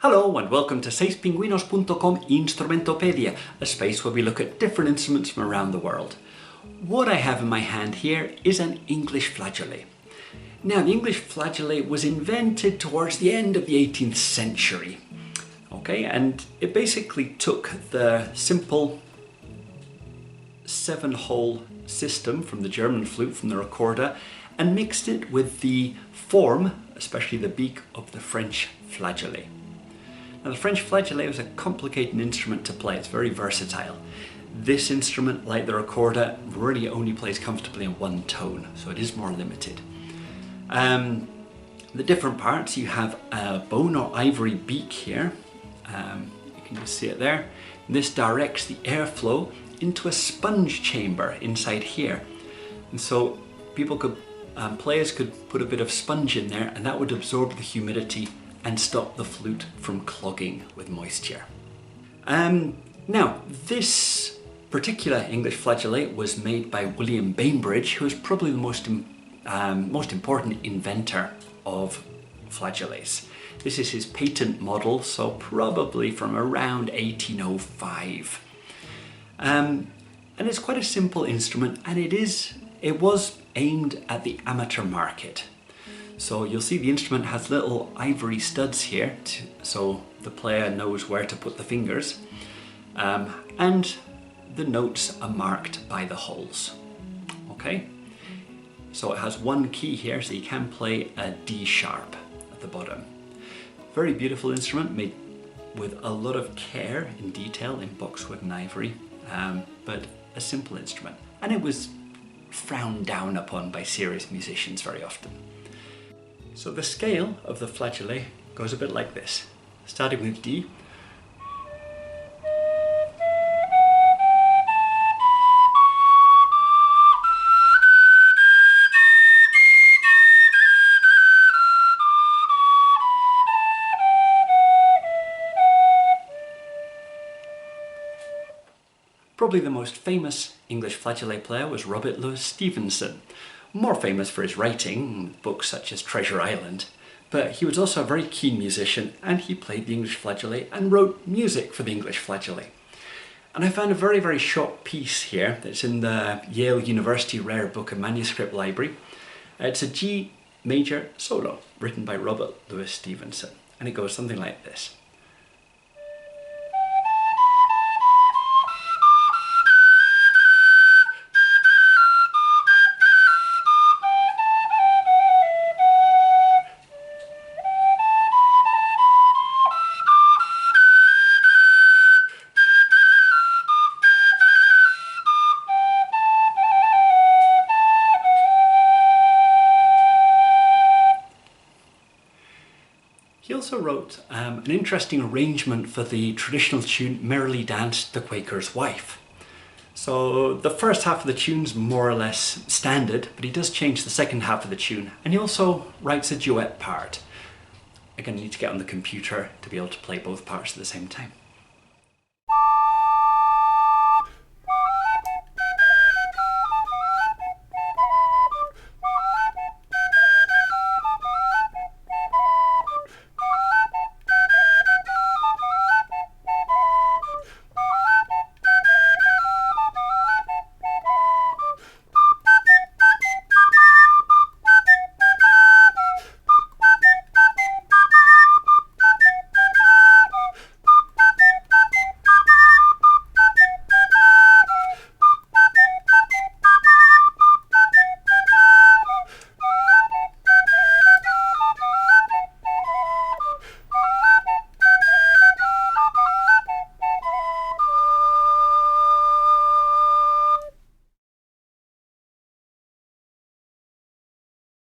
Hello and welcome to seispingüinos.com Instrumentopedia, a space where we look at different instruments from around the world. What I have in my hand here is an English flageolet. Now, the English flageolet was invented towards the end of the 18th century. Okay, and it basically took the simple 7-hole system from the German flute, from the recorder, and mixed it with the form, especially the beak, of the French flageolet. Now, the French flageolet was a complicated instrument to play. It's very versatile. This instrument, like the recorder, really only plays comfortably in one tone, so it is more limited. The different parts, you have a bone or ivory beak here. You can just see it there. This directs the airflow into a sponge chamber inside here. And so players could put a bit of sponge in there, and that would absorb the humidity and stop the flute from clogging with moisture. Now, this particular English flageolet was made by William Bainbridge, who is probably the most important inventor of flageolets. This is his patent model, so probably from around 1805. And it's quite a simple instrument, and it was aimed at the amateur market. So you'll see the instrument has little ivory studs here, so the player knows where to put the fingers, and the notes are marked by the holes. Okay, so it has one key here, so you can play a D sharp at the bottom. Very beautiful instrument, made with a lot of care and detail in boxwood and ivory, but a simple instrument, and it was frowned down upon by serious musicians very often. So the scale of the flageolet goes a bit like this, starting with D. Probably the most famous English flageolet player was Robert Louis Stevenson, more famous for his writing, books such as Treasure Island, but he was also a very keen musician, and he played the English flageolet and wrote music for the English flageolet. And I found a very, very short piece here that's in the Yale University Rare Book and Manuscript Library. It's a G major solo written by Robert Louis Stevenson, and it goes something like this. He also wrote an interesting arrangement for the traditional tune "Merrily Danced the Quaker's Wife." So the first half of the tune's more or less standard, but he does change the second half of the tune, and he also writes a duet part. Again, you need to get on the computer to be able to play both parts at the same time.